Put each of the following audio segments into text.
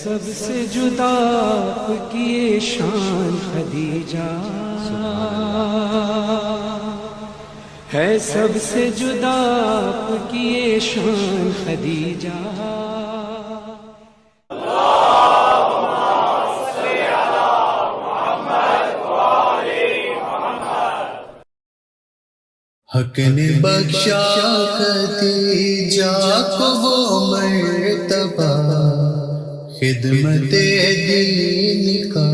سب سے جدا آپ کی یہ شان خدیجہ، ہے سب سے جدا آپ کی یہ شان خدیجہ۔ حق نے بخشا خدیجہ کو وہ مرتبہ، خدمت دین کا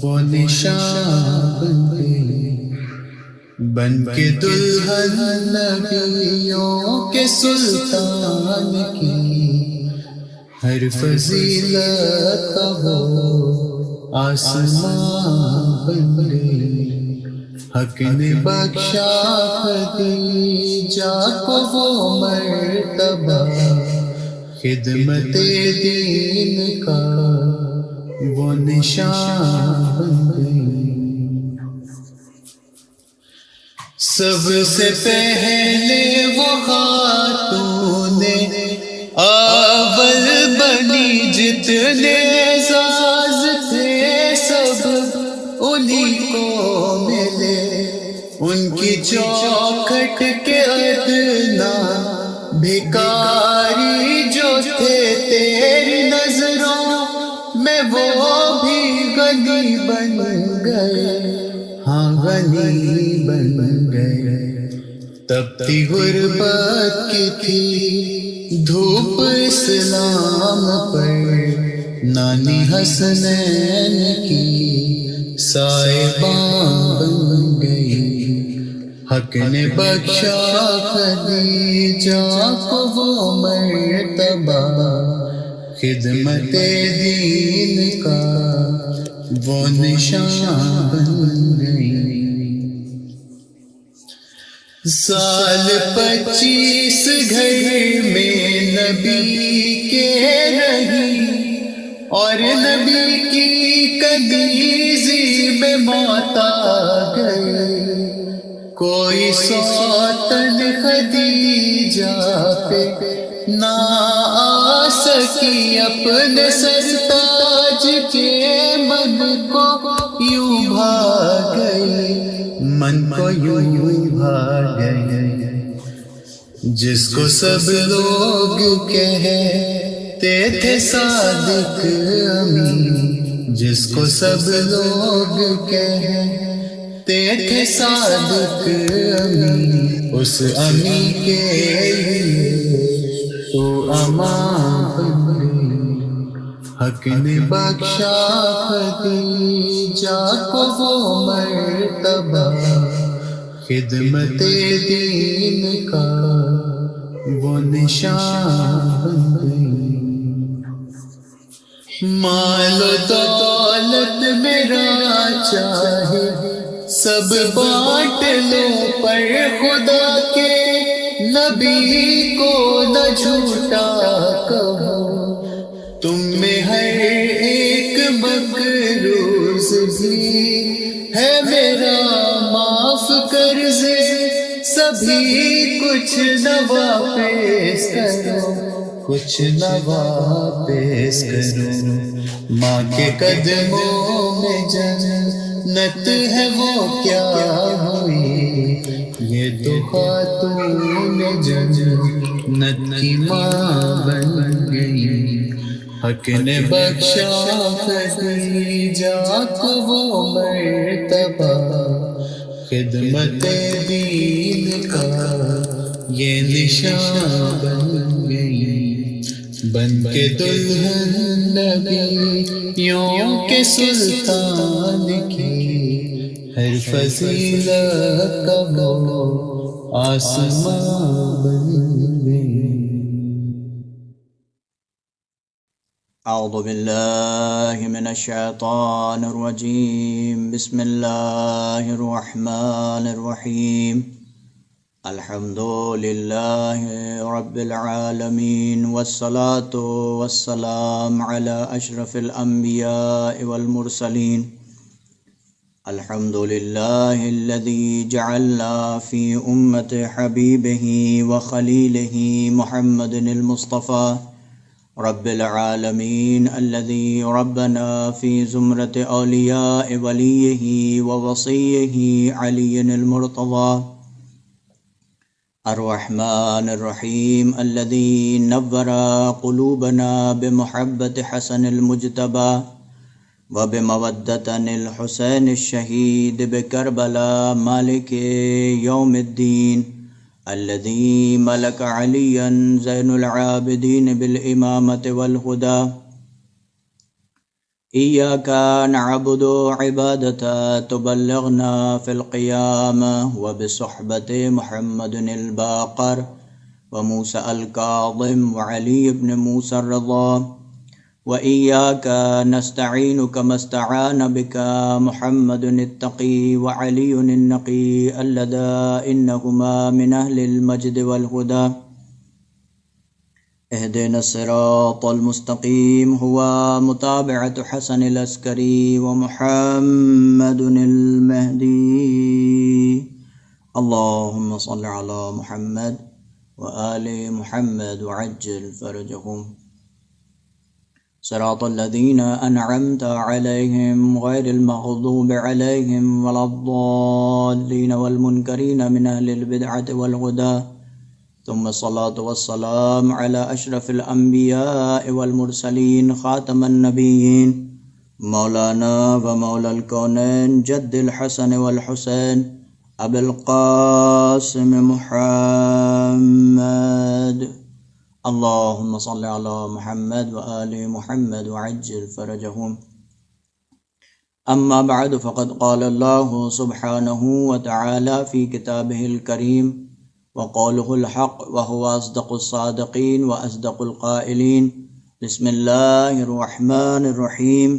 وہ نشان بن گئی، بن کے دلہن نبیوں کے سلطان کی، ہر فضیلت کا وہ آسمان بن گئی۔ حق نے بخشا خدیجہ کو وہ مرتبہ، خدمت دین کا وہ نشان بن گئی۔ سب سے پہلے وہ خاتون اول بنی، جتنے اعزاز تھے سب انہی کو ملے، ان کی چوکھٹ کے ادنا بھکاری جو تھے تیری نظروں میں وہ بھی غنی بن گئے، ہاں غنی بن گئے۔ تپتی غربت کی تھی دھوپ اسلام پر، نانی حسنین کی سائبان بن گئی۔ حق نے بخشا خدیجہ کو وہ مرتبہ، خدمت دین کا وہ نشان بن گئی۔ سال 25 گھر میں نبی کے رہی، اور نبی کی کنیزی میں موت آ گئی۔ کوئی سوتن خدیجہ پہ نہ آ سکی، اپنے سرتاج کے من کو یوں بھا گئی، من کو یوں بھا گئی۔ جس کو سب لوگ کہتے تھے صادق امین، جس کو سب لوگ کہتے تھے صادق امین، اس امی کے لیے تو امان بن گئی۔ حق نے بخشا خدیجہ کو وہ مرتبہ، خدمت دین کا وہ نشان بن گئی۔ مال و دولت میرا چاہے سب بانٹ لو، پر خدا کے نبی کو نہ جھوٹا کہو۔ تم میں ہر ایک مقروض بھی ہے میرا معاف قرضے، سبھی کچھ نہ واپس کرو، کچھ نہ واپس کرو۔ ماں کے قدموں میں جنت ہے وہ کیا ہوئی، یہ تو خاتون جنت کی ماں بن گئی۔ حق نے بخشا خدیجہ کو وہ مرتبہ، خدمت دین کا یہ نشان بن گئی، بن کے دلہن نبیوں کے سلطان کی، ہر فضیلت کا وہ آسمان بن گئی۔ اعوذ باللہ من الشیطان الرجیم، بسم اللہ الرحمن الرحیم۔ الحمد للہ رب العالمین، والصلاة والسلام علی اشرف الانبیاء والمرسلین۔ الحمد للہ الذی جعلنا فی امت حبیبہ وخلیلہ محمد المصطفیٰ رب العالمين الذي ربنا في زمرة أولياء وليه ووصيه علي المرتضى الرحمن الرحيم الذي نور قلوبنا بمحبة حسن المجتبى وبمودة الحسين الشهيد بكربلاء مالك يوم الدين الذي ملك عليا زين العابدين بالإمامة والهدى إياك نعبد عبادة تبلغنا في القيامة وبصحبة محمد الباقر وموسى الكاظم وعلي بن موسى الرضا وإياك نستعين كما استعان بك محمد التقي وعلي النقي اللذا إنهما من أهل المجد والهدى اهدنا الصراط المستقيم هو متابعة حسن العسكري ومحمد المهدي اللهم صل على محمد وآل محمد وعجل فرجهم صراط الذين أنعمت عليهم غير المغضوب عليهم ولا الضالين والمنكرين من أهل البدعة والهدى ثم الصلاة والسلام على أشرف الأنبياء والمرسلين خاتم النبيين مولانا ومولى الكونين جد الحسن والحسين أبي القاسم محمد اللهم صل على محمد وآل محمد وعجل فرجهم أما بعد فقد قال الله سبحانه وتعالى في كتابه الكريم وقوله الحق وهو أصدق الصادقين وأصدق القائلين بسم الله الرحمن الرحيم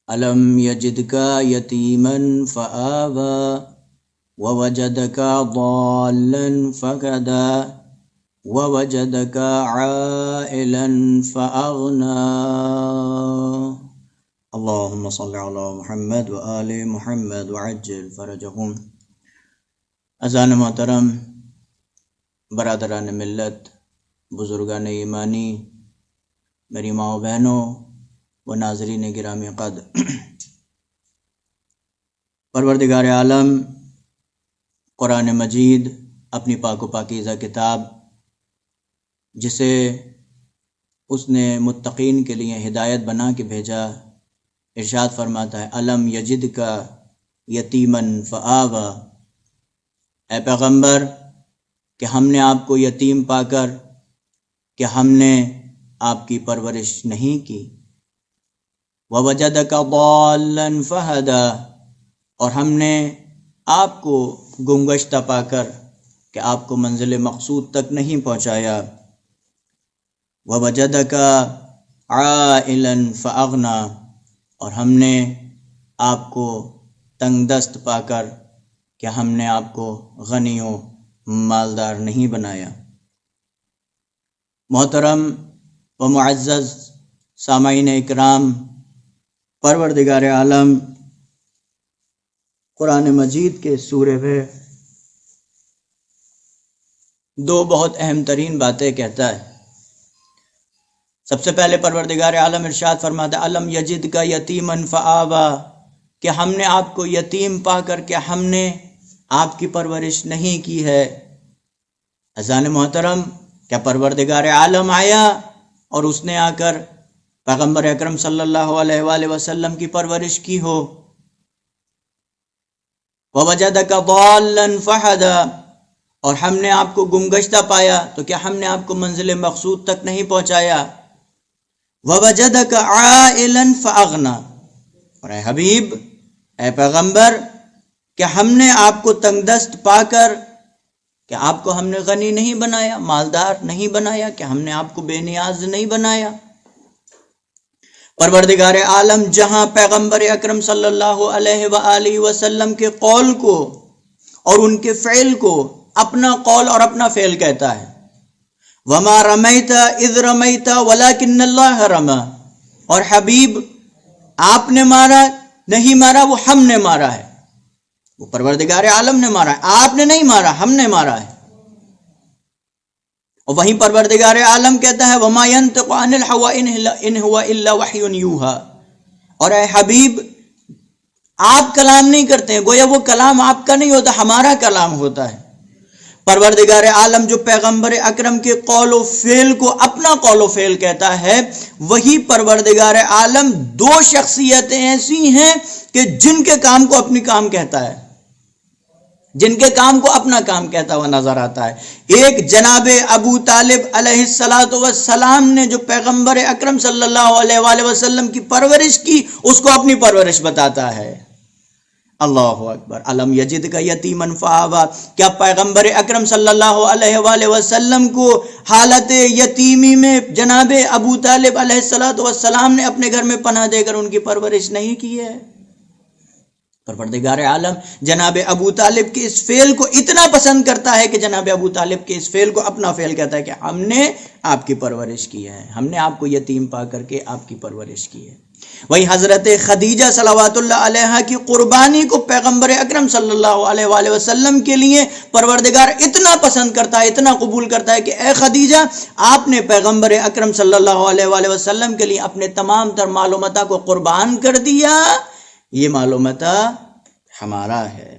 ألم يجدك يتيما فآوى ووجدك ضالا فهدى ووجدك عائلا فأغنى اللهم صل على محمد وآل محمد وعجل فرجهم اذان محترم، برادران ملت، بزرگان ایمانی، میری ماں و بہنوں و ناظرین گرامی قدر، پروردگار عالم قرآن مجید اپنی پاک و پاکیزہ کتاب جسے اس نے متقین کے لیے ہدایت بنا کے بھیجا، ارشاد فرماتا ہے الم یجد کا یتیمن فآوی، اے پیغمبر کہ ہم نے آپ کو یتیم پا کر کہ ہم نے آپ کی پرورش نہیں کی، ووجدک ضالا فہدی، اور ہم نے آپ کو گمگشتہ پا کر کہ آپ کو منزل مقصود تک نہیں پہنچایا، ووجدک عائلا فاغنی، اور ہم نے آپ کو تنگ دست پا کر کہ ہم نے آپ کو غنی و مالدار نہیں بنایا۔ محترم و معزز سامعین اکرام، پروردگار عالم قرآن مجید کے سورہ میں دو بہت اہم ترین باتیں کہتا ہے۔ سب سے پہلے پروردگار عالم ارشاد فرماتا ہے الم یجد کا یتیمن فآوی، کہ ہم نے آپ کو یتیم پا کر کہ ہم نے آپ کی پرورش نہیں کی ہے۔ اذان محترم، کیا پروردگار عالم آیا اور اس نے آ کر پیغمبر اکرم صلی اللہ علیہ وآلہ وسلم کی پرورش کی ہو؟ وَوَجَدَكَ ضَالًّا فَهَدَى، اور ہم نے آپ کو گمگشتہ پایا تو کیا ہم نے آپ کو منزل مقصود تک نہیں پہنچایا؟ وَوَجَدَكَ عَائِلًا فَأَغْنَى، اور اے حبیب، اے پیغمبر، کہ ہم نے آپ کو تنگ دست پا کر کہ آپ کو ہم نے غنی نہیں بنایا، مالدار نہیں بنایا، کہ ہم نے آپ کو بے نیاز نہیں بنایا۔ پروردگار عالم جہاں پیغمبر اکرم صلی اللہ علیہ وآلہ وسلم کے قول کو اور ان کے فعل کو اپنا قول اور اپنا فعل کہتا ہے، وَمَا رَمَيْتَ إِذْ رَمَيْتَ وَلَكِنَّ اللَّهَ رَمَى، اور حبیب آپ نے مارا نہیں مارا، وہ ہم نے مارا ہے، وہ پروردگار عالم نے مارا ہے، آپ نے نہیں مارا، ہم نے مارا ہے۔ اور وہیں پروردگار عالم کہتا ہے وما ينطق عن الهوى ان هو الا وحی یوحى، اور اے حبیب آپ کلام نہیں کرتے ہیں، گویا وہ کلام آپ کا نہیں ہوتا، ہمارا کلام ہوتا ہے۔ پروردگار عالم جو پیغمبر اکرم کے قول و فعل کو اپنا قول و فعل کہتا ہے، وہی پروردگار عالم دو شخصیتیں ایسی ہیں کہ جن کے کام کو اپنی کام کہتا ہے، جن کے کام کو اپنا کام کہتا ہوا نظر آتا ہے۔ ایک جناب ابو طالب علیہ السلام نے جو پیغمبر اکرم صلی اللہ علیہ وآلہ وسلم کی پرورش کی، اس کو اپنی پرورش بتاتا ہے۔ اللہ اکبر۔ علم یجد کا یتیما فآویٰ، کیا پیغمبر اکرم صلی اللہ علیہ وآلہ وسلم کو حالت یتیمی میں جناب ابو طالب علیہ السلام نے اپنے گھر میں پناہ دے کر ان کی پرورش نہیں کی ہے؟ پروردگار عالم جناب ابو طالب کے اس فعل کو اتنا پسند کرتا ہے کہ جناب ابو طالب کے اس فعل کو اپنا فعل کہتا ہے کہ ہم نے آپ کی پرورش کی ہے، ہم نے آپ کو یتیم پا کر کے آپ کی پرورش کی ہے۔ وہی حضرت خدیجہ صلوات اللہ علیہا کی قربانی کو پیغمبر اکرم صلی اللہ علیہ وآلہ وسلم کے لیے پروردگار اتنا پسند کرتا ہے، اتنا قبول کرتا ہے کہ اے خدیجہ، آپ نے پیغمبر اکرم صلی اللہ علیہ وآلہ وسلم کے لیے اپنے تمام تر مال و متاع کو قربان کر دیا، یہ مال و متاع ہمارا ہے۔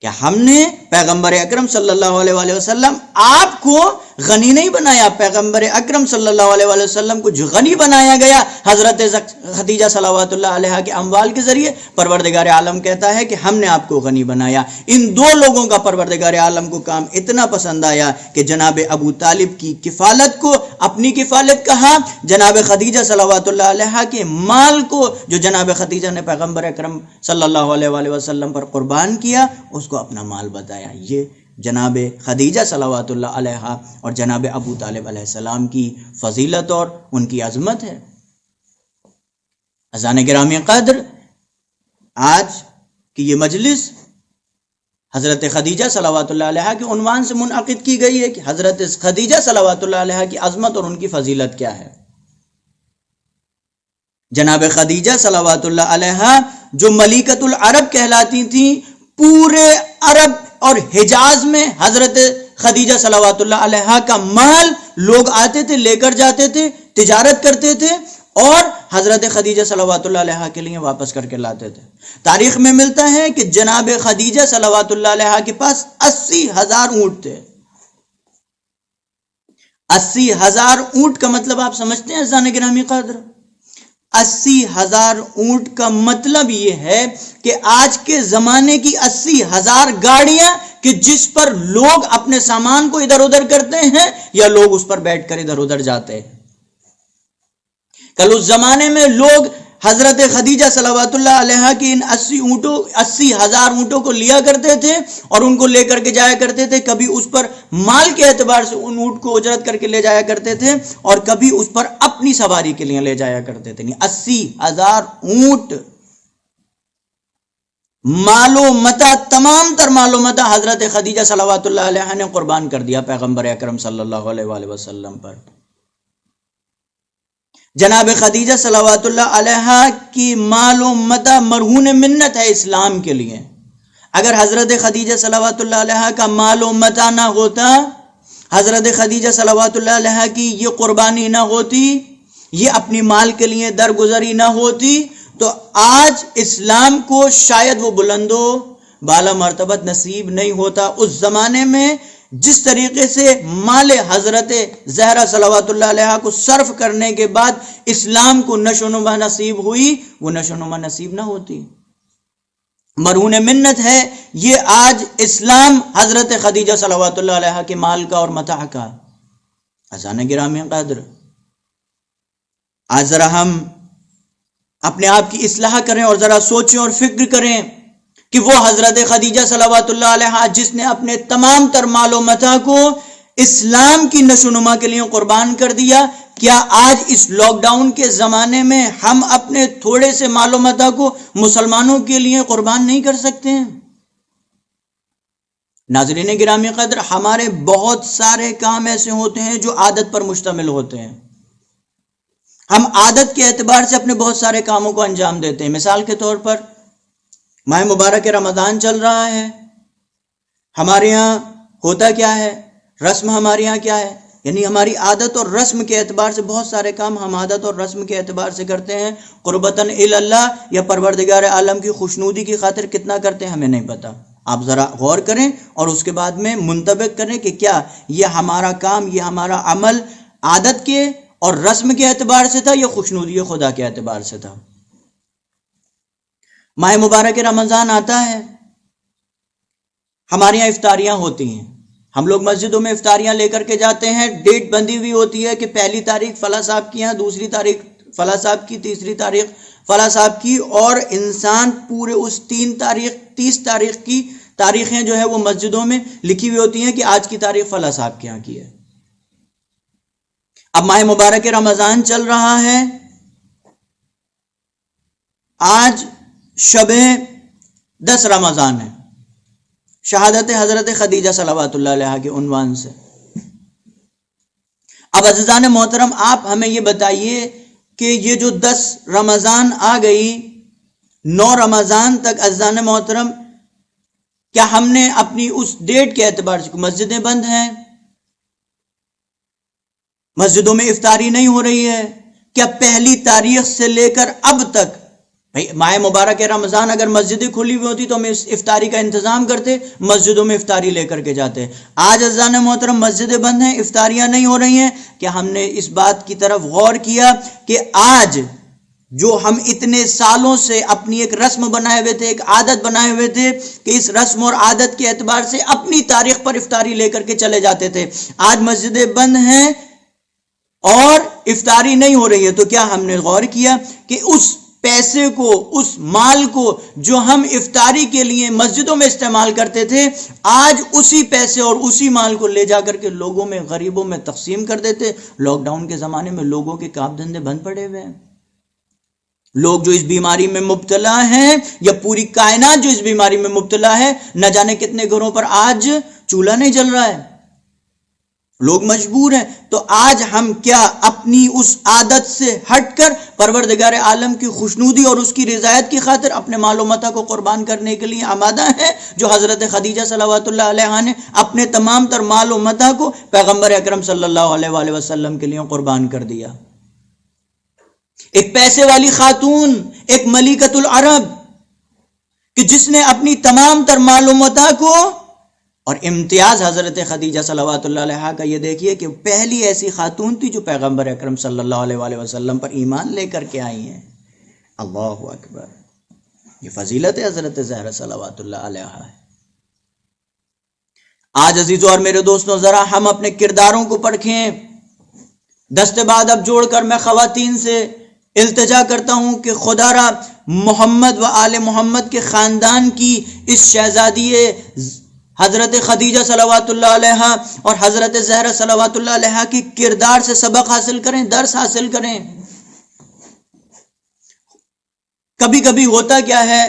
کہ ہم نے پیغمبر اکرم صلی اللہ علیہ وآلہ وسلم آپ کو غنی نہیں بنایا، پیغمبر اکرم صلی اللہ علیہ وآلہ وسلم کو جو غنی بنایا گیا حضرت خدیجہ صلوات اللہ علیہ کے اموال کے ذریعے، پروردگار عالم کہتا ہے کہ ہم نے آپ کو غنی بنایا۔ ان دو لوگوں کا پروردگار عالم کو کام اتنا پسند آیا کہ جناب ابو طالب کی کفالت کو اپنی کفالت کہا، جناب خدیجہ صلوات اللہ علیہ کے مال کو جو جناب خدیجہ نے پیغمبر اکرم صلی اللہ علیہ وآلہ وسلم پر قربان کیا، اس کو اپنا مال بتایا۔ یہ جناب خدیجہ صلوات اللہ علیہ اور جناب ابو طالب علیہ السلام کی فضیلت اور ان کی عظمت ہے۔ عزیزان گرامی قدر، آج کی یہ مجلس حضرت خدیجہ صلوات اللہ علیہ کے عنوان سے منعقد کی گئی ہے کہ حضرت خدیجہ صلوات اللہ علیہ کی عظمت اور ان کی فضیلت کیا ہے۔ جناب خدیجہ صلوات اللہ علیہ جو ملکۃ العرب کہلاتی تھیں، پورے عرب اور حجاز میں حضرت خدیجہ صلوات اللہ علیہ کا مال لوگ آتے تھے، لے کر جاتے تھے، تجارت کرتے تھے اور حضرت خدیجہ صلوات اللہ علیہ کے لیے واپس کر کے لاتے تھے۔ تاریخ میں ملتا ہے کہ جناب خدیجہ صلوات اللہ علیہ کے پاس 80,000 اونٹ تھے۔ 80,000 اونٹ کا مطلب آپ سمجھتے ہیں عزیزان گرامی قدر؟ 80,000 اونٹ کا مطلب یہ ہے کہ آج کے زمانے کی 80,000 گاڑیاں کہ جس پر لوگ اپنے سامان کو ادھر ادھر کرتے ہیں یا لوگ اس پر بیٹھ کر ادھر ادھر جاتے ہیں۔ کل اس زمانے میں لوگ حضرت خدیجہ صلوات اللہ علیہ کی ان 80,000 اونٹوں کو لیا کرتے تھے اور ان کو لے کر کے جایا کرتے تھے، کبھی اس پر مال کے اعتبار سے ان اونٹ کو اجرت کر کے لے جایا کرتے تھے اور کبھی اس پر اپنی سواری کے لیے لے جایا کرتے تھے۔ 80,000 اونٹ مال و متاع، تمام تر مال و متاع حضرت خدیجہ صلوات اللہ علیہ نے قربان کر دیا پیغمبر اکرم صلی اللہ علیہ وآلہ وسلم پر۔ جناب خدیجہ صلوات اللہ علیہ کی مال و متاع مرہون منت ہے اسلام کے لیے۔ اگر حضرت خدیجہ صلوات اللہ علیہ کا مال و متاع نہ ہوتا، حضرت خدیجہ صلوات اللہ علیہ کی یہ قربانی نہ ہوتی، یہ اپنی مال کے لیے درگزری نہ ہوتی، تو آج اسلام کو شاید وہ بلند و بالا مرتبت نصیب نہیں ہوتا۔ اس زمانے میں جس طریقے سے مال حضرت زہرا صلوات اللہ علیہ کو صرف کرنے کے بعد اسلام کو نشو و نما نصیب ہوئی، وہ نشو و نما نصیب نہ ہوتی۔ مرہون منت ہے یہ آج اسلام حضرت خدیجہ صلوات اللہ علیہ کے مال کا اور متاع کا۔ عزیزان گرامی قدر، آج ذرا ہم اپنے آپ کی اصلاح کریں اور ذرا سوچیں اور فکر کریں کہ وہ حضرت خدیجہ صلوات اللہ علیہ جس نے اپنے تمام تر مال و متاع کو اسلام کی نشو و نما کے لیے قربان کر دیا، کیا آج اس لاک ڈاؤن کے زمانے میں ہم اپنے تھوڑے سے مال و متاع کو مسلمانوں کے لیے قربان نہیں کر سکتے ہیں؟ ناظرین گرامی قدر، ہمارے بہت سارے کام ایسے ہوتے ہیں جو عادت پر مشتمل ہوتے ہیں۔ ہم عادت کے اعتبار سے اپنے بہت سارے کاموں کو انجام دیتے ہیں۔ مثال کے طور پر ماہ مبارک رمضان چل رہا ہے، ہمارے یہاں ہوتا کیا ہے، رسم ہمارے یہاں کیا ہے، یعنی ہماری عادت اور رسم کے اعتبار سے بہت سارے کام ہم عادت اور رسم کے اعتبار سے کرتے ہیں، قربتاً الی اللہ یا پروردگار عالم کی خوشنودی کی خاطر کتنا کرتے ہیں ہمیں نہیں پتہ۔ آپ ذرا غور کریں اور اس کے بعد میں منطبق کریں کہ کیا یہ ہمارا کام، یہ ہمارا عمل عادت کے اور رسم کے اعتبار سے تھا یا خوشنودی خدا کے اعتبار سے تھا۔ ماہ مبارک رمضان آتا ہے، ہمارے یہاں افطاریاں ہوتی ہیں، ہم لوگ مسجدوں میں افطاریاں لے کر کے جاتے ہیں، ڈیٹ بندی ہوئی ہوتی ہے کہ پہلی تاریخ فلاں صاحب کی ہیں، دوسری تاریخ فلاں صاحب کی، تیسری تاریخ فلاں صاحب کی، اور انسان پورے اس 30 تاریخ کی تاریخیں جو ہے وہ مسجدوں میں لکھی ہوئی ہوتی ہیں کہ آج کی تاریخ فلاں صاحب کے یہاں کی ہے۔ اب ماہ مبارک رمضان چل رہا ہے، آج شب 10 رمضان ہے، شہادت حضرت خدیجہ صلوات اللہ علیہا کے عنوان سے۔ اب عزیزان محترم، آپ ہمیں یہ بتائیے کہ یہ جو 10 رمضان آ گئی، 9 رمضان تک عزیزان محترم، کیا ہم نے اپنی اس ڈیٹ کے اعتبار سے، مسجدیں بند ہیں، مسجدوں میں افطاری نہیں ہو رہی ہے، کیا پہلی تاریخ سے لے کر اب تک، بھائی ماہ مبارک رمضان اگر مسجدیں کھلی ہوئی ہوتی تو ہم اس افطاری کا انتظام کرتے، مسجدوں میں افطاری لے کر کے جاتے۔ آج عزیزان محترم مسجدیں بند ہیں، افطاریاں نہیں ہو رہی ہیں، کیا ہم نے اس بات کی طرف غور کیا کہ آج جو ہم اتنے سالوں سے اپنی ایک رسم بنائے ہوئے تھے، ایک عادت بنائے ہوئے تھے کہ اس رسم اور عادت کے اعتبار سے اپنی تاریخ پر افطاری لے کر کے چلے جاتے تھے، آج مسجدیں بند ہیں اور افطاری نہیں ہو رہی ہے، تو کیا ہم نے غور کیا کہ اس پیسے کو، اس مال کو جو ہم افطاری کے لیے مسجدوں میں استعمال کرتے تھے، آج اسی پیسے اور اسی مال کو لے جا کر کے لوگوں میں، غریبوں میں تقسیم کر دیتے۔ لاک ڈاؤن کے زمانے میں لوگوں کے کام دھندے بند پڑے ہوئے ہیں، لوگ جو اس بیماری میں مبتلا ہیں یا پوری کائنات جو اس بیماری میں مبتلا ہے، نہ جانے کتنے گھروں پر آج چولہا نہیں جل رہا ہے، لوگ مجبور ہیں۔ تو آج ہم کیا اپنی اس عادت سے ہٹ کر پروردگار عالم کی خوشنودی اور اس کی رضایت کی خاطر اپنے مال و متاع کو قربان کرنے کے لیے آمادہ ہیں، جو حضرت خدیجہ صلوات اللہ علیہا نے اپنے تمام تر مال و متاع کو پیغمبر اکرم صلی اللہ علیہ وآلہ وسلم کے لیے قربان کر دیا؟ ایک پیسے والی خاتون، ایک ملکۃ العرب، کہ جس نے اپنی تمام تر مال و متاع کو، اور امتیاز حضرت خدیجہ صلوات اللہ علیہا کا یہ دیکھیے کہ پہلی ایسی خاتون تھی جو پیغمبر اکرم صلی اللہ علیہ وآلہ وسلم پر ایمان لے کر کے آئی ہیں۔ اللہ اکبر، یہ فضیلت حضرت زہرا صلوات اللہ علیہا ہے۔ آج عزیزوں اور میرے دوستوں، ذرا ہم اپنے کرداروں کو پرکھیں۔ دستے بعد اب جوڑ کر میں خواتین سے التجا کرتا ہوں کہ خدا را محمد و آل محمد کے خاندان کی اس شہزادی حضرت خدیجہ صلوات اللہ علیہا اور حضرت زہرا صلوات اللہ علیہا کی کردار سے سبق حاصل کریں، درس حاصل کریں۔ کبھی کبھی ہوتا کیا ہے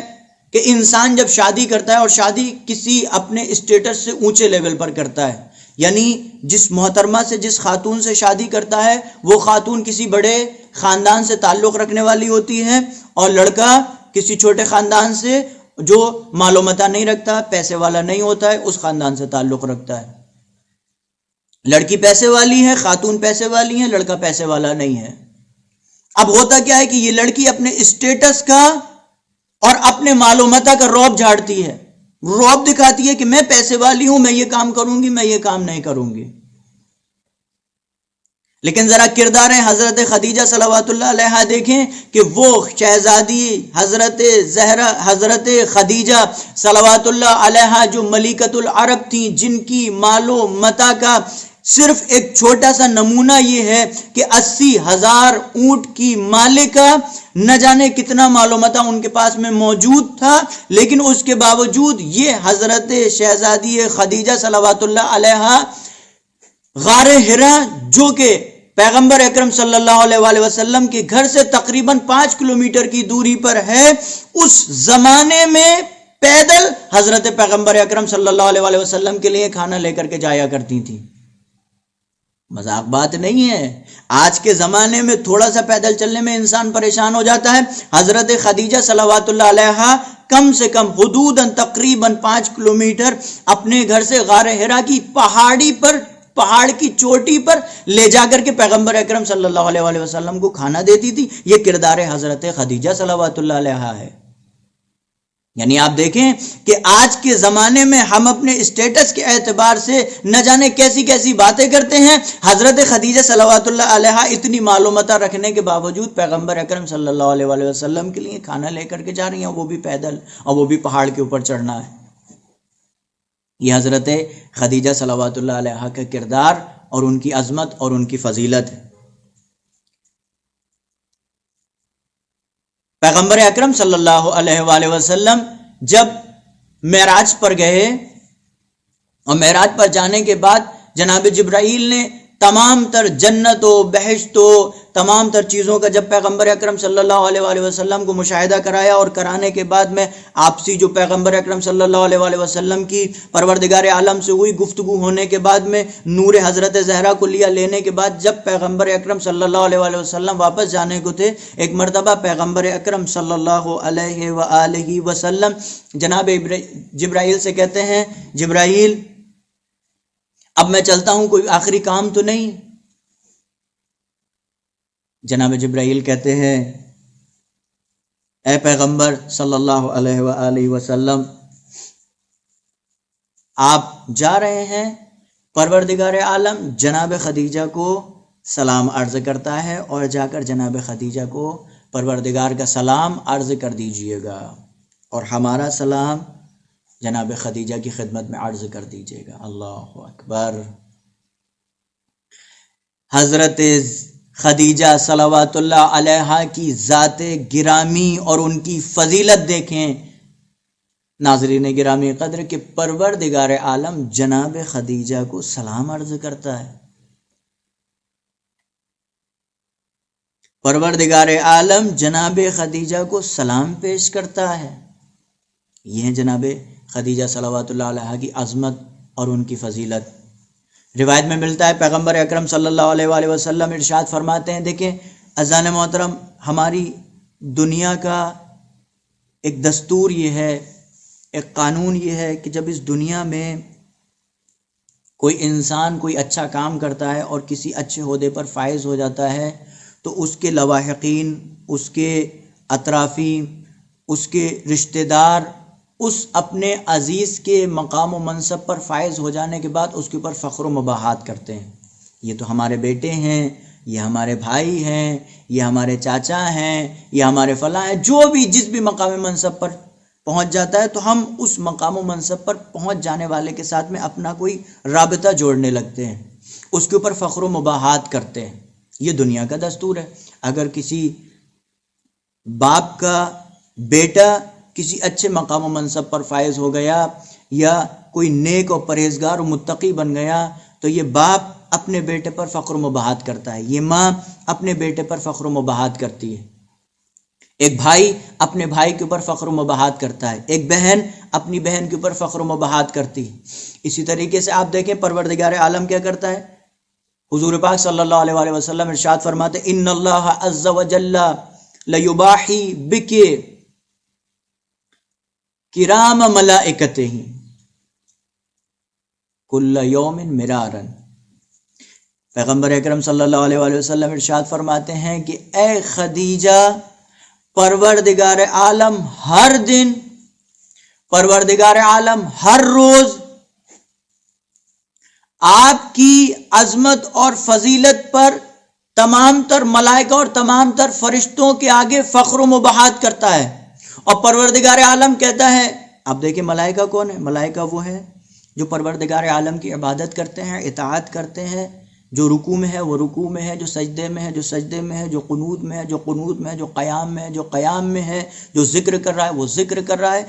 کہ انسان جب شادی کرتا ہے، اور شادی کسی اپنے اسٹیٹس سے اونچے لیول پر کرتا ہے، یعنی جس محترمہ سے، جس خاتون سے شادی کرتا ہے، وہ خاتون کسی بڑے خاندان سے تعلق رکھنے والی ہوتی ہے، اور لڑکا کسی چھوٹے خاندان سے جو مال و متاع نہیں رکھتا، پیسے والا نہیں ہوتا ہے، اس خاندان سے تعلق رکھتا ہے۔ لڑکی پیسے والی ہے، خاتون پیسے والی ہے، لڑکا پیسے والا نہیں ہے۔ اب ہوتا کیا ہے کہ یہ لڑکی اپنے اسٹیٹس کا اور اپنے مال و متاع کا رعب جھاڑتی ہے، رعب دکھاتی ہے کہ میں پیسے والی ہوں، میں یہ کام کروں گی، میں یہ کام نہیں کروں گی۔ لیکن ذرا کردار حضرت خدیجہ صلوات اللہ علیہا دیکھیں کہ وہ شہزادی حضرت زہرا، حضرت خدیجہ صلوات اللہ علیہا جو ملکۃ العرب تھیں، جن کی مال و متاع کا صرف ایک چھوٹا سا نمونہ یہ ہے کہ 80,000 اونٹ کی مالکہ، نہ جانے کتنا مال و متاع ان کے پاس میں موجود تھا، لیکن اس کے باوجود یہ حضرت شہزادی خدیجہ صلوات اللہ علیہا غار حرا، جو کہ پیغمبر اکرم صلی اللہ علیہ وآلہ وسلم کے گھر سے تقریباً 5 کلومیٹر کی دوری پر ہے، اس زمانے میں پیدل حضرت پیغمبر اکرم صلی اللہ علیہ وآلہ وسلم کے لیے کھانا لے کر کے جایا کرتی تھی۔ مذاق بات نہیں ہے، آج کے زمانے میں تھوڑا سا پیدل چلنے میں انسان پریشان ہو جاتا ہے، حضرت خدیجہ صلوات اللہ علیہا کم سے کم حدوداً تقریباً 5 کلومیٹر اپنے گھر سے غار حرا کی پہاڑ کی چوٹی پر لے جا کر کے پیغمبر اکرم صلی اللہ علیہ وسلم کو کھانا دیتی تھی. یہ کردار حضرت خدیجہ صلوات اللہ علیہا ہے. یعنی آپ دیکھیں کہ آج کے زمانے میں ہم اپنے اسٹیٹس کے اعتبار سے نہ جانے کیسی کیسی باتیں کرتے ہیں. حضرت خدیجہ صلوات اللہ علیہا اتنی معلومات رکھنے کے باوجود پیغمبر اکرم صلی اللہ علیہ وسلم کے لیے کھانا لے کر کے جا رہی ہیں، وہ بھی پیدل، اور وہ بھی پہاڑ کے اوپر چڑھنا ہے. یہ حضرت خدیجہ صلوات اللہ علیہا کا کردار اور ان کی عظمت اور ان کی فضیلت ہے. پیغمبر اکرم صلی اللہ علیہ وآلہ وسلم جب معراج پر گئے اور معراج پر جانے کے بعد جناب جبرائیل نے تمام تر جنت و بہشت و تمام تر چیزوں کا جب پیغمبر اکرم صلی اللہ علیہ وآلہ وسلم کو مشاہدہ کرایا، اور کرانے کے بعد میں آپسی جو پیغمبر اکرم صلی اللہ علیہ وآلہ وسلم کی پروردگار عالم سے ہوئی گفتگو ہونے کے بعد میں نور حضرت زہرا کو لیا، لینے کے بعد جب پیغمبر اکرم صلی اللہ علیہ وآلہ وسلم واپس جانے کو تھے، ایک مرتبہ پیغمبر اکرم صلی اللہ علیہ وآلہ وسلم جناب جبرائیل سے کہتے ہیں، جبرائیل اب میں چلتا ہوں، کوئی آخری کام تو نہیں؟ جناب جبرائیل کہتے ہیں، اے پیغمبر صلی اللہ علیہ وآلہ وسلم، آپ جا رہے ہیں، پروردگار عالم جناب خدیجہ کو سلام عرض کرتا ہے، اور جا کر جناب خدیجہ کو پروردگار کا سلام عرض کر دیجئے گا، اور ہمارا سلام جناب خدیجہ کی خدمت میں عرض کر دیجئے گا. اللہ اکبر. حضرت خدیجہ صلوات اللہ علیہا کی ذات گرامی اور ان کی فضیلت دیکھیں ناظرین گرامی قدر کہ پروردگار عالم جناب خدیجہ کو سلام عرض کرتا ہے. پروردگار عالم جناب خدیجہ کو سلام پیش کرتا ہے. یہ جناب خدیجہ صلوات اللہ علیہا کی عظمت اور ان کی فضیلت. روایت میں ملتا ہے پیغمبر اکرم صلی اللہ علیہ وآلہ وسلم ارشاد فرماتے ہیں، دیکھیں اذان محترم، ہماری دنیا کا ایک دستور یہ ہے، ایک قانون یہ ہے کہ جب اس دنیا میں کوئی انسان کوئی اچھا کام کرتا ہے اور کسی اچھے عہدے پر فائز ہو جاتا ہے تو اس کے لواحقین، اس کے اطرافی، اس کے رشتہ دار اس اپنے عزیز کے مقام و منصب پر فائز ہو جانے کے بعد اس کے اوپر فخر و مباحات کرتے ہیں. یہ تو ہمارے بیٹے ہیں، یہ ہمارے بھائی ہیں، یہ ہمارے چاچا ہیں، یہ ہمارے فلاں ہیں. جو بھی جس بھی مقام منصب پر پہنچ جاتا ہے تو ہم اس مقام و منصب پر پہنچ جانے والے کے ساتھ میں اپنا کوئی رابطہ جوڑنے لگتے ہیں، اس کے اوپر فخر و مباحات کرتے ہیں. یہ دنیا کا دستور ہے. اگر کسی باپ کا بیٹا کسی اچھے مقام و منصب پر فائز ہو گیا یا کوئی نیک اور پرہیزگار و متقی بن گیا تو یہ باپ اپنے بیٹے پر فخر و مباحات کرتا ہے، یہ ماں اپنے بیٹے پر فخر و مباحات کرتی ہے، ایک بھائی اپنے بھائی کے اوپر فخر و مباحات کرتا ہے، ایک بہن اپنی بہن کے اوپر فخر و مباحات کرتی ہے. اسی طریقے سے آپ دیکھیں پروردگار عالم کیا کرتا ہے. حضور پاک صلی اللہ علیہ وآلہ وسلم ارشاد فرماتے ان اللہ عز وجل لیباحی بک کرام ملائکتہ کل یوم مرارا. پیغمبر اکرم صلی اللہ علیہ وآلہ وسلم ارشاد فرماتے ہیں کہ اے خدیجہ، پروردگار عالم ہر دن، پروردگار عالم ہر روز آپ کی عظمت اور فضیلت پر تمام تر ملائکہ اور تمام تر فرشتوں کے آگے فخر و مباحات کرتا ہے. اور پروردگار عالم کہتا ہے، آپ دیکھیں ملائکہ کون ہے؟ ملائکہ وہ ہے جو پروردگار عالم کی عبادت کرتے ہیں، اطاعت کرتے ہیں، جو رکوع میں ہے وہ رکوع میں ہے، جو سجدے میں ہے جو سجدے میں ہے، جو قنوت میں ہے جو قنوت میں ہے، جو قیام میں ہے جو قیام میں ہے، جو ذکر کر رہا ہے وہ ذکر کر رہا ہے.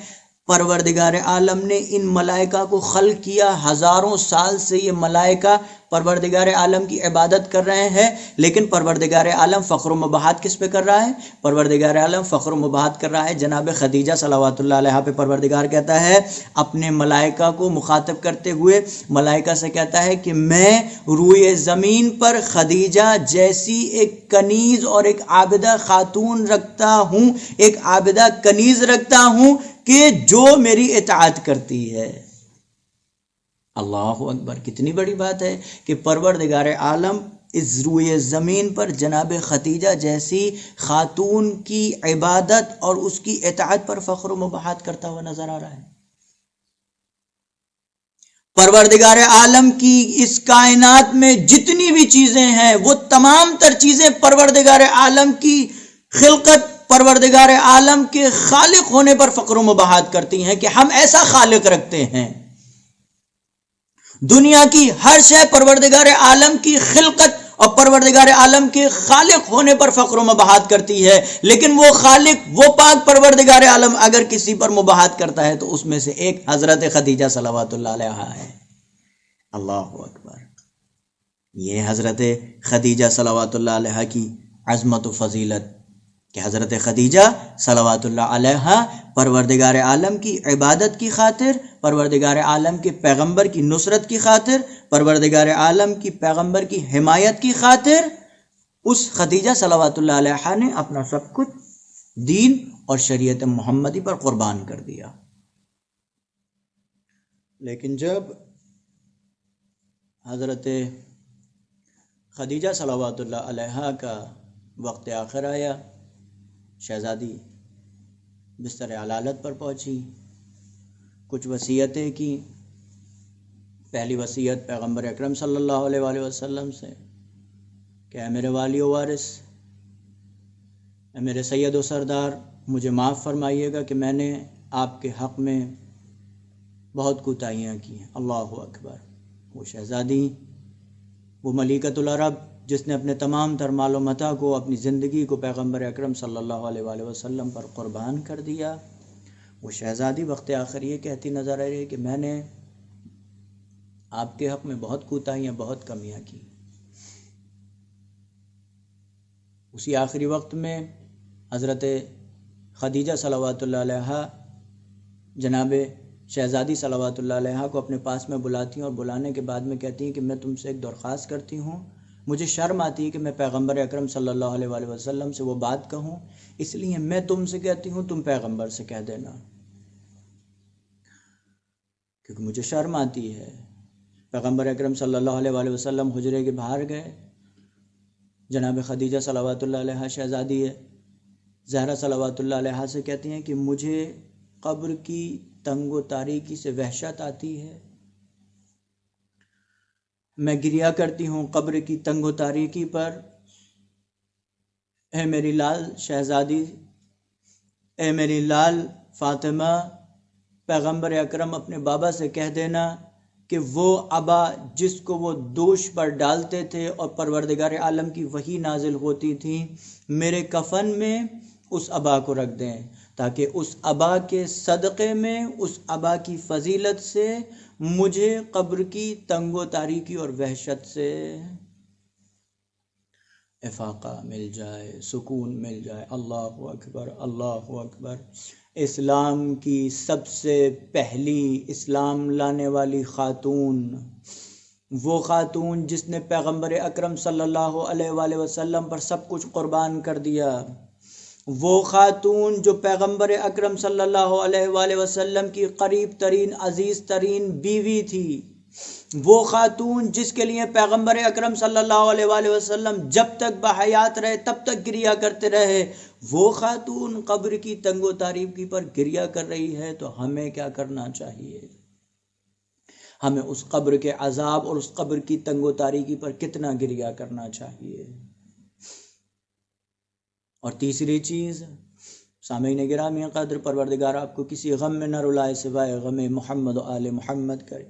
پروردگار عالم نے ان ملائکہ کو خلق کیا، ہزاروں سال سے یہ ملائکہ پروردگار عالم کی عبادت کر رہے ہیں، لیکن پروردگار عالم فخر و مباحات کس پہ کر رہا ہے؟ پروردگار عالم فخر و مباحات کر رہا ہے جناب خدیجہ صلوات اللہ علیہا پہ. پروردگار کہتا ہے اپنے ملائکہ کو مخاطب کرتے ہوئے، ملائکہ سے کہتا ہے کہ میں روئے زمین پر خدیجہ جیسی ایک کنیز اور ایک عابدہ خاتون رکھتا ہوں، ایک عابدہ کنیز رکھتا ہوں کہ جو میری اطاعت کرتی ہے۔ اللہ اکبر، کتنی بڑی بات ہے کہ پروردگار عالم اس روئے زمین پر جناب خدیجہ جیسی خاتون کی عبادت اور اس کی اطاعت پر فخر و مباحات کرتا ہوا نظر آ رہا ہے۔ پروردگار عالم کی اس کائنات میں جتنی بھی چیزیں ہیں وہ تمام تر چیزیں پروردگار عالم کی خلقت، پروردگار عالم کے خالق ہونے پر فخر و مباحات کرتی ہیں کہ ہم ایسا خالق رکھتے ہیں۔ دنیا کی ہر شے پروردگار عالم کی خلقت اور پروردگار عالم کے خالق ہونے پر فخر و مباحات کرتی ہے، لیکن وہ خالق، وہ پاک پروردگار عالم اگر کسی پر مباحات کرتا ہے تو اس میں سے ایک حضرت خدیجہ صلوات اللہ علیہا ہے۔ اللہ اکبر، یہ حضرت خدیجہ صلوات اللہ علیہا کی عظمت و فضیلت کہ حضرت خدیجہ صلوات اللہ علیہا پروردگار عالم کی عبادت کی خاطر، پروردگار عالم کے پیغمبر کی نصرت کی خاطر، پروردگار عالم کی پیغمبر کی حمایت کی خاطر اس خدیجہ صلوات اللہ علیہا نے اپنا سب کچھ دین اور شریعت محمدی پر قربان کر دیا۔ لیکن جب حضرت خدیجہ صلوات اللہ علیہا کا وقت آخر آیا، شہزادی بستر علالت پر پہنچی، کچھ وصیتیں کی۔ پہلی وصیت پیغمبر اکرم صلی اللہ علیہ وآلہ وسلم سے کہ اے میرے والی و وارث، اے میرے سید و سردار، مجھے معاف فرمائیے گا کہ میں نے آپ کے حق میں بہت کوتاہیاں کی ہیں۔ اللہ اکبر، وہ شہزادی، وہ ملکۃ العرب جس نے اپنے تمام تر مال و متاع کو، اپنی زندگی کو پیغمبر اکرم صلی اللہ علیہ وآلہ وسلم پر قربان کر دیا، وہ شہزادی وقت آخر یہ کہتی نظر آ رہی ہے کہ میں نے آپ کے حق میں بہت کوتاہیاں، بہت کمیاں کی۔ اسی آخری وقت میں حضرت خدیجہ صلوات اللہ علیہا جناب شہزادی صلوات اللہ علیہا کو اپنے پاس میں بلاتی ہیں، اور بلانے کے بعد میں کہتی ہیں کہ میں تم سے ایک درخواست کرتی ہوں، مجھے شرم آتی ہے کہ میں پیغمبر اکرم صلی اللہ علیہ وآلہ وسلم سے وہ بات کہوں، اس لیے میں تم سے کہتی ہوں تم پیغمبر سے کہہ دینا، کیونکہ مجھے شرم آتی ہے۔ پیغمبر اکرم صلی اللہ علیہ وآلہ وسلم حجرے کے باہر گئے، جناب خدیجہ صلوات اللہ علیہا شہزادی ہے زہرا صلوات اللہ علیہا سے کہتی ہیں کہ مجھے قبر کی تنگ و تاریکی سے وحشت آتی ہے، میں گریہ کرتی ہوں قبر کی تنگ و تاریکی پر، اے میری لال شہزادی، اے میری لال فاطمہ، پیغمبر اکرم اپنے بابا سے کہہ دینا کہ وہ ابا جس کو وہ دوش پر ڈالتے تھے اور پروردگار عالم کی وحی نازل ہوتی تھی، میرے کفن میں اس ابا کو رکھ دیں، تاکہ اس ابا کے صدقے میں، اس ابا کی فضیلت سے مجھے قبر کی تنگ و تاریکی اور وحشت سے افاقہ مل جائے، سکون مل جائے۔ اللہ اکبر، اللہ اکبر۔ اسلام کی سب سے پہلی اسلام لانے والی خاتون، وہ خاتون جس نے پیغمبر اکرم صلی اللہ علیہ وآلہ وسلم پر سب کچھ قربان کر دیا، وہ خاتون جو پیغمبر اکرم صلی اللہ علیہ وآلہ وسلم کی قریب ترین، عزیز ترین بیوی تھی، وہ خاتون جس کے لیے پیغمبر اکرم صلی اللہ علیہ وآلہ وسلم جب تک بحیات رہے تب تک گریہ کرتے رہے، وہ خاتون قبر کی تنگ و تاریکی پر گریہ کر رہی ہے، تو ہمیں کیا کرنا چاہیے؟ ہمیں اس قبر کے عذاب اور اس قبر کی تنگ و تاریکی پر کتنا گریہ کرنا چاہیے۔ اور تیسری چیز، سامعین گرامی قدر، پروردگار آپ کو کسی غم میں نہ رلائے سوائے غم محمد و آل محمد کرے۔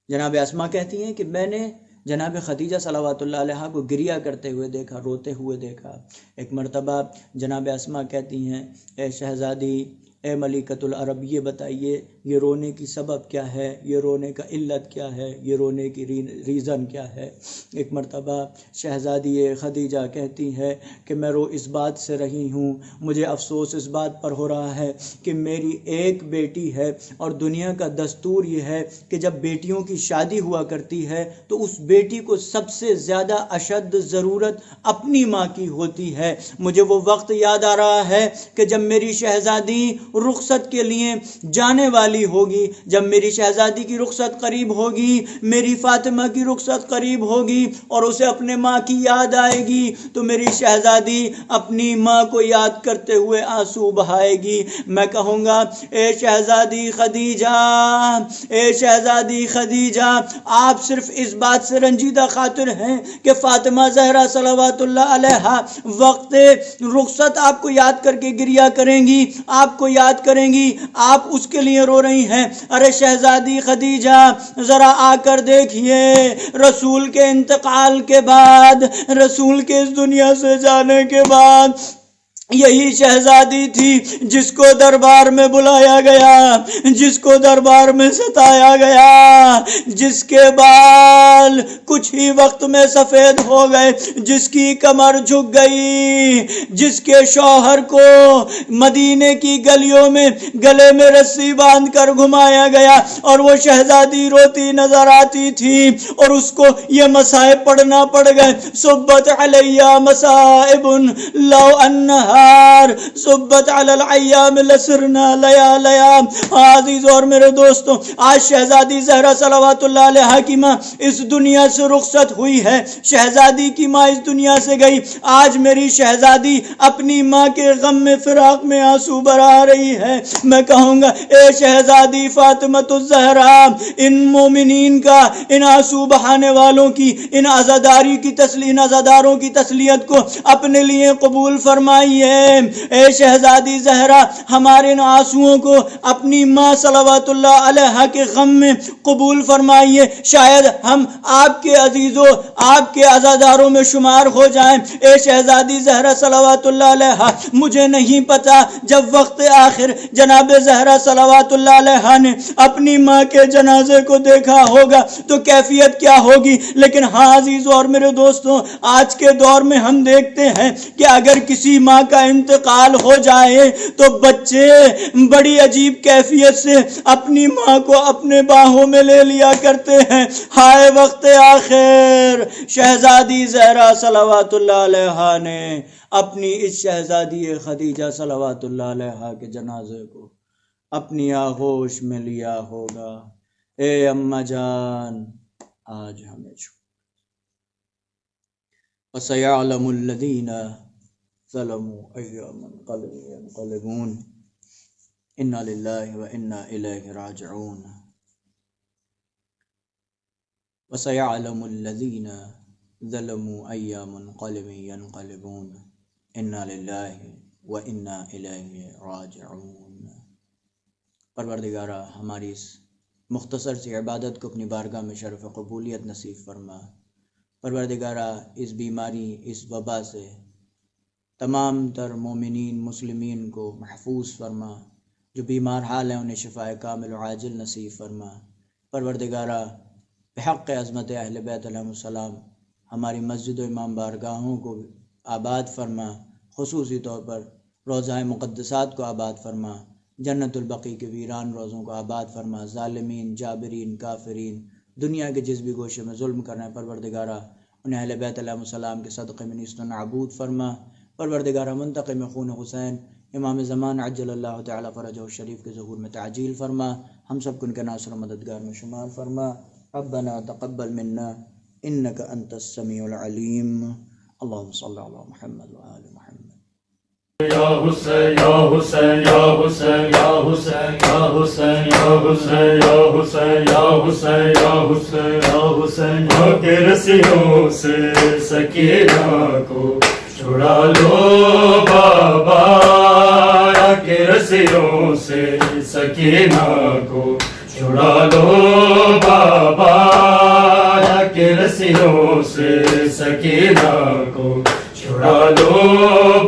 جناب اسما کہتی ہیں کہ میں نے جناب خدیجہ صلوات اللہ علیہا کو گریہ کرتے ہوئے دیکھا، روتے ہوئے دیکھا۔ ایک مرتبہ جناب اسما کہتی ہیں، اے شہزادی، اے ملکۃ العرب، یہ بتائیے یہ رونے کی سبب کیا ہے، یہ رونے کا علت کیا ہے، یہ رونے کی ریزن کیا ہے۔ ایک مرتبہ شہزادی خدیجہ کہتی ہے کہ میں اس بات سے رہی ہوں، مجھے افسوس اس بات پر ہو رہا ہے کہ میری ایک بیٹی ہے، اور دنیا کا دستور یہ ہے کہ جب بیٹیوں کی شادی ہوا کرتی ہے تو اس بیٹی کو سب سے زیادہ اشد ضرورت اپنی ماں کی ہوتی ہے۔ مجھے وہ وقت یاد آ رہا ہے کہ جب میری شہزادی رخصت کے لیے جانے والی ہوگی، جب میری شہزادی کی رخصت قریب ہوگی، میری فاطمہ کی رخصت قریب ہوگی اور اسے اپنے ماں کی یاد آئے گی، تو میری شہزادی اپنی ماں کو یاد کرتے ہوئے آنسو بہائے گی۔ میں کہوں گا اے شہزادی خدیجہ، اے شہزادی خدیجہ، آپ صرف اس بات سے رنجیدہ خاطر ہیں کہ فاطمہ زہرا صلوات اللہ علیہا وقت رخصت آپ کو یاد کر کے گریہ کریں گی، آپ کو یاد کریں گی، آپ اس کے لیے رو رہی ہیں۔ ارے شہزادی خدیجہ، ذرا آ کر دیکھیے، رسول کے انتقال کے بعد، رسول کے اس دنیا سے جانے کے بعد یہی شہزادی تھی جس کو دربار میں بلایا گیا، جس کو دربار میں ستایا گیا، جس کے بال کچھ ہی وقت میں سفید ہو گئے، جس کی کمر جھک گئی، جس کے شوہر کو مدینے کی گلیوں میں گلے میں رسی باندھ کر گھمایا گیا، اور وہ شہزادی روتی نظر آتی تھی اور اس کو یہ مصائب پڑھنا پڑ گئے۔ صبت علیہ مصائب لو انہا صبت علی الایام لسرنا لیالیا۔ عزیز اور میرے دوستوں، آج شہزادی زہرا صلوات اللہ علیہا کی ماں اس دنیا سے رخصت ہوئی ہے، شہزادی کی ماں اس دنیا سے گئی۔ آج میری شہزادی اپنی ماں کے غم میں، فراق میں آنسو بہا رہی ہے۔ میں کہوں گا اے شہزادی فاطمۃ الزہرا، ان مومنین کا، ان آنسو بہانے والوں کی، ان عزاداروں کی تسلیت کو اپنے لیے قبول فرمائیے۔ اے شہزادی زہرا، ہمارے ان آنسوؤں کو اپنی ماں صلوات اللہ علیہا کے غم میں قبول فرمائیے، شاید ہم آپ کے عزیزوں، آپ کے عزاداروں میں شمار ہو جائیں۔ اے شہزادی زہرا صلوات اللہ علیہا، مجھے نہیں پتا جب وقت آخر جناب زہرا صلوات اللہ علیہا نے اپنی ماں کے جنازے کو دیکھا ہوگا تو کیفیت کیا ہوگی، لیکن ہاں عزیزوں اور میرے دوستوں، آج کے دور میں ہم دیکھتے ہیں کہ اگر کسی ماں کا انتقال ہو جائے تو بچے بڑی عجیب کیفیت سے اپنی ماں کو اپنے باہوں میں لے لیا کرتے ہیں۔ ہائے وقت آخر، شہزادی زہرا صلوات اللہ علیہا نے اپنی اس شہزادی خدیجہ صلوات اللہ علیہا کے جنازے کو اپنی آغوش میں لیا ہوگا۔ اے اماں جان، آج ہمیں چھو۔ وَسَيَعْلَمُ الَّذِينَ ظَلَمُوا أَيَّ مُنقَلِبٍ يَنقَلِبُونَ إِنَّا لِلَّهِ وَإِنَّا إِلَيْهِ رَاجِعُونَ وَسَيَعْلَمُ الَّذِينَ ظَلَمُوا أَيَّ مُنقَلِبٍ يَنقَلِبُونَ إِنَّا لِلَّهِ وَإِنَّا إِلَيْهِ رَاجِعُونَ۔ پروردگارہ، ہماری اس مختصر سی عبادت کو اپنی بارگاہ میں شرف قبولیت نصیب فرما۔ پروردگارہ، اس بیماری، اس وبا سے تمام تر مومنین مسلمین کو محفوظ فرما، جو بیمار حال ہیں انہیں شفاء کامل و عاجل نصیب فرما۔ پروردگارہ، بحق عظمت اہل بیت علیہ السلام ہماری مسجد و امام بارگاہوں کو آباد فرما، خصوصی طور پر روضہ مقدسات کو آباد فرما، جنت البقیع کے ویران روزوں کو آباد فرما، ظالمین، جابرین، کافرین، دنیا کے جس بھی گوشے میں ظلم کرنا ہے پروردگارہ انہیں اہل بیت علیہ السلام کے صدقے میں نیست و نابود فرما۔ پروردگارہ، منتقم خون حسین امام زمان عجل اللہ تعالی فرجہ الشریف کے ظہور میں تعجیل فرما، ہم سب کو ان کے ناصر و مددگار میں شمار فرما۔ ربنا تقبل منا انک انت السمیع العلیم۔ اللہم صلی علی محمد وآل محمد۔ یا حسین یا حسین یا حسین یا حسین یا حسین یا حسین یا حسین یا حسین یا حسین یا حسین یا کے رسیوں سے سکینہ کو چھڑا لو بابا، یا کے رسیوں سے سکینہ کو چھڑا لو بابا، یا کے رسیوں سے سکینہ کو چھڑا لو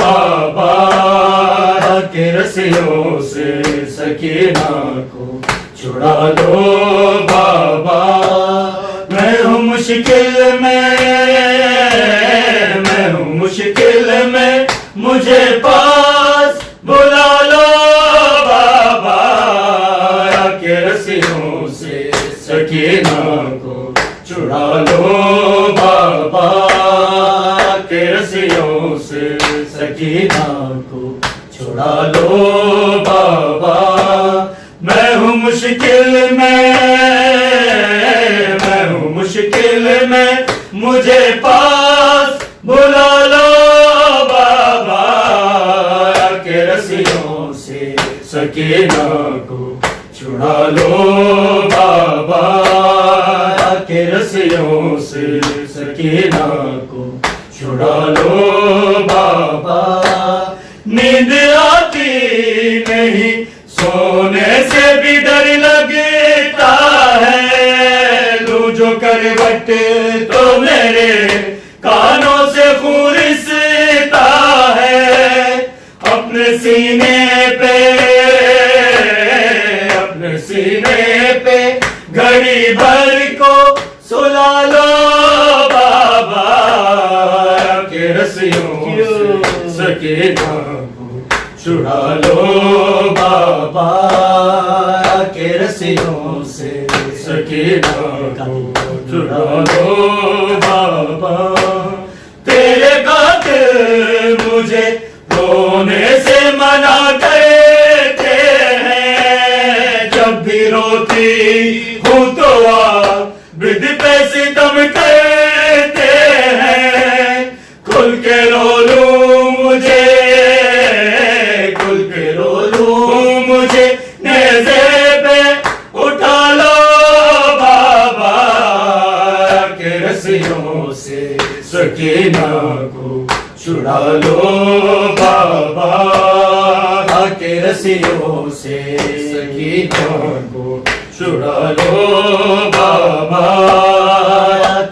بابا، کے رسیوں سے سکینہ کو چھڑا لو بابا میں ہوں مشکل میں ہوں مشکل میں مجھے پاس بلا لو بابا کہ رسیوں سے سکینہ کو چھڑا لو بابا کہ رسیوں سے سکینہ کو چھڑا لو بابا میں ہوں مشکل میں ہوں مشکل میں مجھے پاس بلا لو بابا کہ رسیوں سے سکینہ کو چھڑا لو بابا کہ رسیوں سے سکینہ کو چھڑا لو بابا نیند آتی نہیں سونے سے بھی ڈر لگتا ہے لوں جو کروٹ تو میرے کانوں سے خون رستا ہے اپنے سینے پہ گھڑی بھر کو سلا لو بابا کہ رسیوں سے سکینہ کو چھڑا لو بابا کہ رسیوں سے سکینہ کو چھڑا لو بابا تیرے قاتل مجھے رونے سے منع کرتے ہیں جب بھی روتی ہوں تو عابد پہ ستم کرتے ہیں کھل کے رو لوں مجھے نیزے پہ اٹھا لو بابا کہ رسیوں سے سکینہ کو چھڑا لو بابا کہ رسیوں سے سکینہ کو چھڑا لو بابا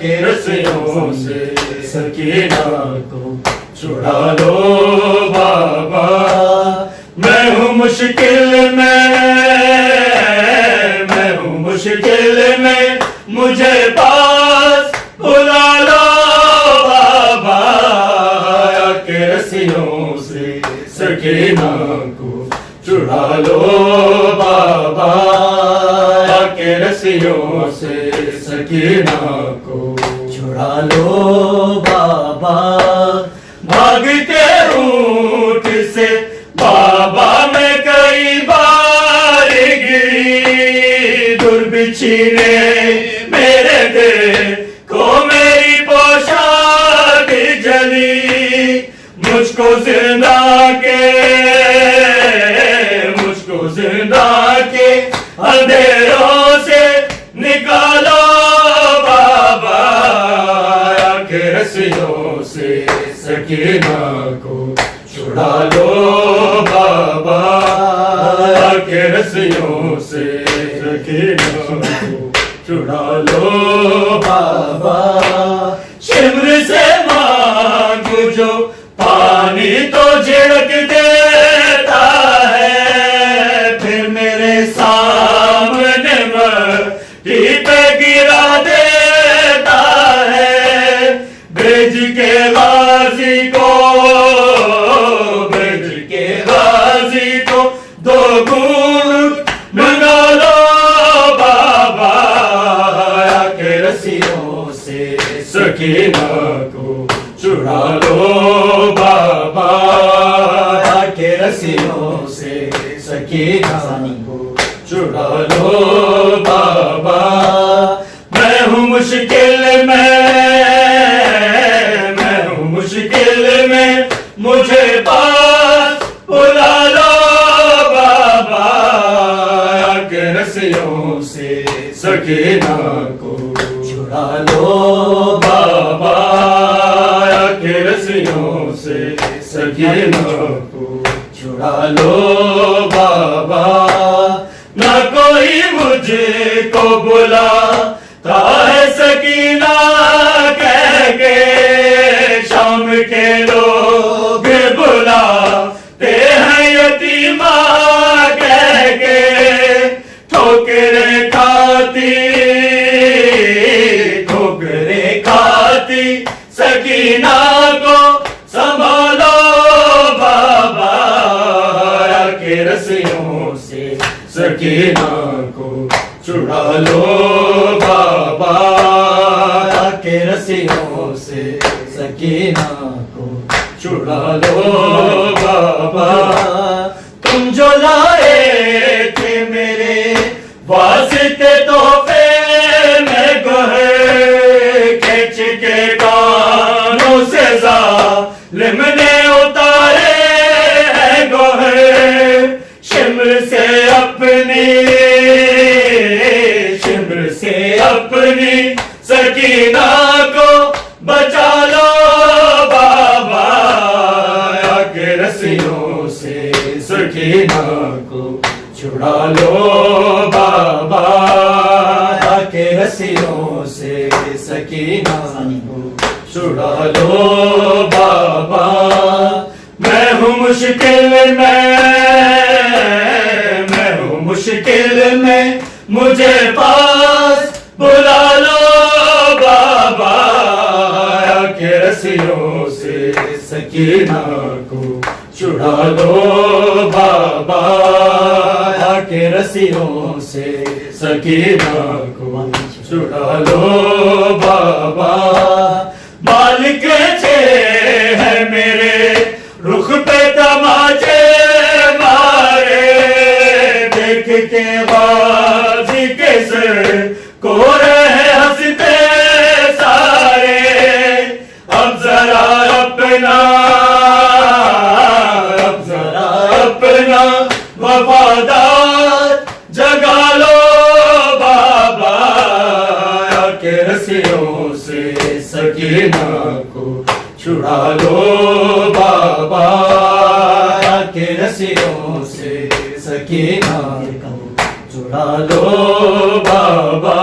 کہ رسیوں سے سکینہ کو چھڑا لو بابا میں ہوں مشکل میں ہوں مشکل میں مجھے پاس بلا لو بابا کہ رسیوں سے سکینہ کو چھڑا لو بابا کہ رسیوں سے سکینہ کو چھڑا لو بابا بھاگتے اونٹ سے بابا میں کئی بار گری در بچھینے میرے دل کو میری پوشاک جلی مجھ کو زندہ کے اندھیروں سے نکالو بابا کہ رسیوں سے سکینہ کو چھڑا لو بابا کہ رسیوں سے سکینہ کو چھڑا لو بابا شمر سے مانگو جو پانی تو جھڑک دیتا ہے پھر میرے سامنے مٹی پہ گرا دیتا ہے بھیج کے غازی کو دو گھونٹ منگا لو بابا کہ رسیوں سے سکینہ کو چھڑا لو بابا کہ رسیوں سے سکینہ کو چھڑا لو بابا میں ہوں مشکل میں مجھے پاس بلا لو بابا کہ رسیوں سے سکینہ کو چھڑا لو بابا کہ رسیوں سے سکینہ کو چھڑا لو بابا نہ کوئی مجھ کو بلاتا ہے سکینہ کہہ کے شام کے لوگ بلاتے ہیں یتیمہ کہہ کے ٹھوکر سکینہ کو چھڑا لو بابا کے رسیوں سے سکینہ کو چھڑا لو بابا تم جو لائے تھے میرے واسطے تحفے میں گوہر کھینچ کے کانوں سے ظالم نے اتارے ہیں گوہر شمر سے اپنی سکینہ کو بچا لو بابا کے رسیوں سے سکینہ کو چھڑا لو بابا کے رسیوں سے سکینہ کو چھڑا لو بابا میں ہوں مشکل میں مجھے پاس بلا لو بابا کے رسیوں سے سکینہ کو چھڑا لو بابا کے رسیوں سے سکینہ کو چھڑا لو بابا مالک چھے ہے میرے رخ پہ تماچے مارے دیکھ کے غازی کے سر کو رہے ہنستے سارے اب ذرا اپنا وفادار جگا لو بابا کے رسیوں سے سکینہ کو چھڑا لو بابا کے رسیوں سے سکینہ کو چھڑا لو بابا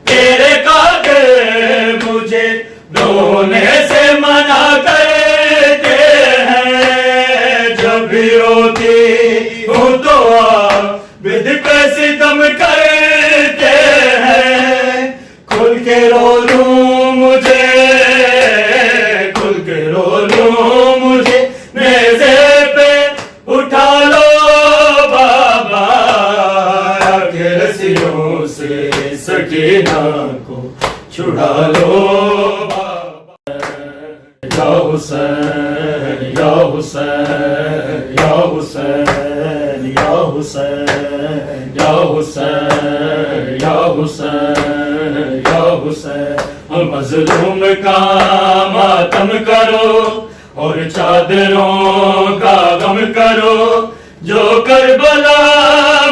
تیرے کاغذ مجھے رونے سے منع کرتے ہیں جب بھی روتی ہوں تو عابد پہ ستم کرتے ہیں کھل کے رو لوں مجھے نیزے پہ اٹھا لو بابا کے رسیوں سے سکینہ کو چھڑا لو بابا یا حسین یا حسین یا حسین یا حسین یا حسین یا حسین یا حسین مظلوم کا ماتم کرو اور چادروں کا غم کرو جو کربلا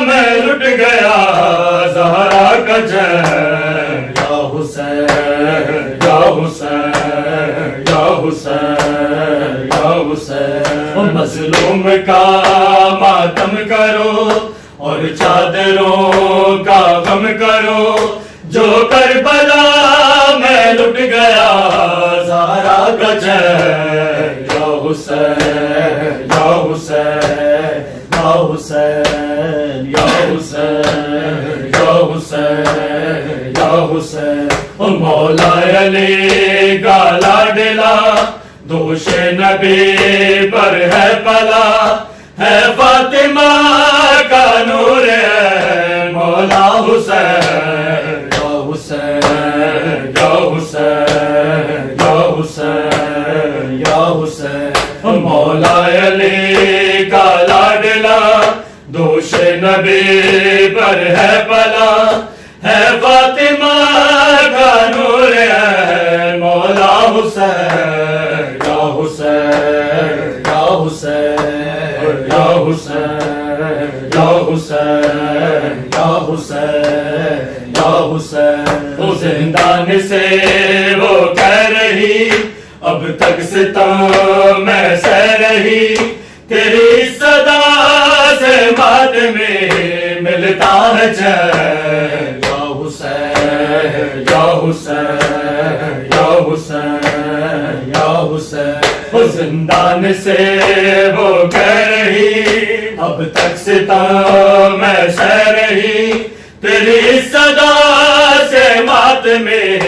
میں لٹ گیا زہرا کا جہر یا حسین یا حسین یا حسین یا حسین مظلوم کا ماتم کرو اور چادروں کا غم کرو جو کربلا میں لٹ گیا زہرا کا جہر یا حسین یا حسین یا حسین یا حسین یا حسین یا حسین مولا علی کا لاڈلا دوش نبی پر ہے پلا ہے فاطمہ کا نور ہے مولا حسین یا حسین یا حسین یا حسین یا حسین مولا علی کا لاڈلا دوش نبی پر ہے پلا ہے فاطمہ کا نور ہے مولا حسین یا حسین یا حسین یا حسین یا حسین یا حسین یا حسین زندان سے وہ کہہ رہی اب تک ستم میں سہ رہی تیری صدا سے بعد میں ملتا ہے چین یا حسین یا حسین یا حسین یا حسین زندان سے وہ کہہ رہی اب تک ستم میں سہ رہی تیری صدا سے مات میں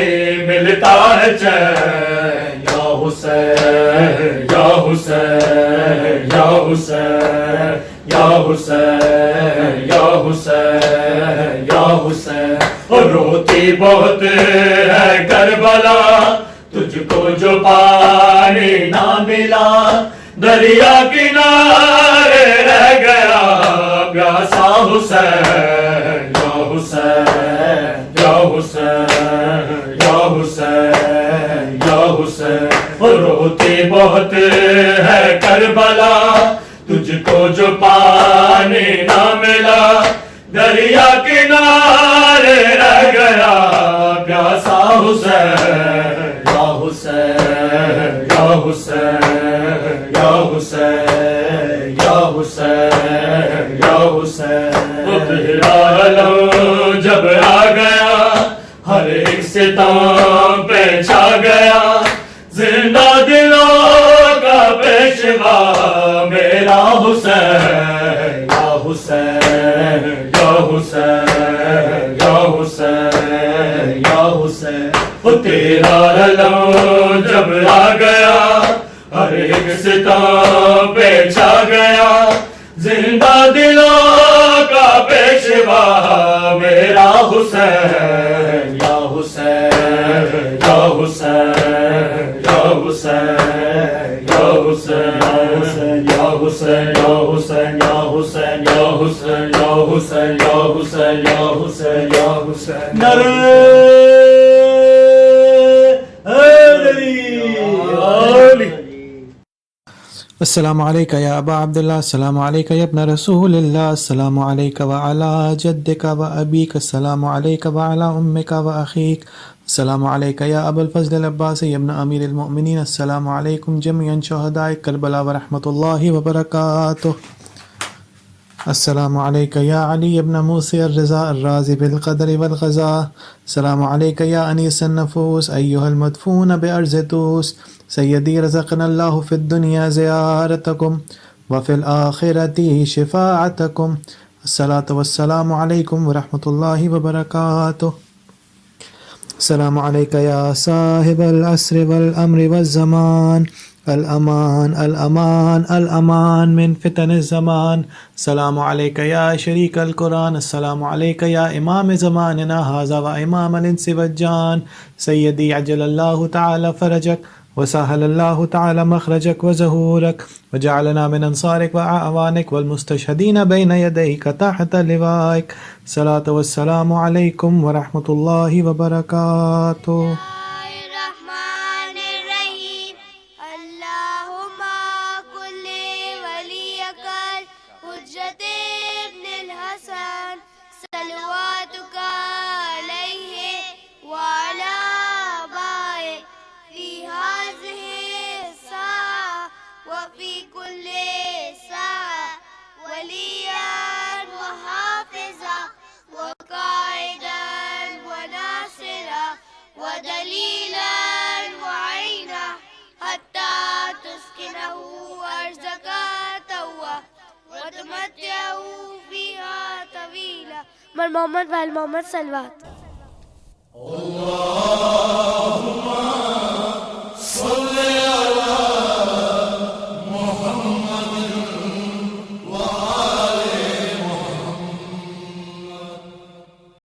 ملتا ہے چین یا حسین حسین یا حسین یا حسین یا حسین یا حسین یا حسین. اور روتی بہت ہے کربلا تجھ کو جو پانی نہ ملا, دریا کنارے رہ گیا پیاسا حسین یا حسین یا حسین یا حسین یا حسین. اور روتی بہت ہے کربلا تجھ کو جو پانی نہ ملا, دریا کنارے رہ گیا پیاسا حسین یا حسین یا حسین یا حسین یا حسین یا حسین. وہ تیرا علم جب آ گیا ہر ایک ستم پہ چھا گیا, زندہ دلوں کا پیشوا میرا حسین یا حسین یا حسین یا حسین یا حسین. وہ تیرا علم جب آ گیا ہر ایک ستم پہ چھا گیا, زندہ دلوں کا پیشوا میرا حسین یا حسین یا حسین یا حسین یا حسین یا حسین یا حسین یا حسین یا حسین یا حسین یا حسین یا حسین یا حسین. السلام علیکہ یا ابا عبداللہ, السلام علیکہ یا ابن رسول اللہ, السلام علیکہ وعلی جدک و ابیک, السلام علیکہ وعلی امک و اخیک, السلام علیکہ یا ابا الفضل العباسی ابن امیر المؤمنین, السلام علیکم جميعا شہداء کربلا ورحمۃ اللہ وبرکاتہ. السلام علیکہ یا علی ابن موسی الرضا الراضی بالقدر والقضاء, السلام علیکہ یا انیس النفوس ایہا المدفون بارض توس, سیدی رزقنا اللہ فی الدنیا زیارتکم وفی الآخرۃ شفاعتکم, الصلاۃ والسلام علیکم ورحمۃ اللہ وبرکاتہ. السلام علیکہ یا صاحب العصر والامر والزمان, الامان الامان الامان من فتن الزمان, السلام علیکہ یا شریک القرآن, السلام علیکہ یا امام زماننا ھذا و امام الانس والجان, سیدی عجل اللہ تعالی فرجک وسهل الله تعالى مخرجك وزهورك وجعلنا من أنصارك وأعوانك والمستشهدين بين يديك تحت لوائك. الصلاة والسلام عليكم ورحمة الله وبركاته. محمد وآل محمد صلوات. اللہ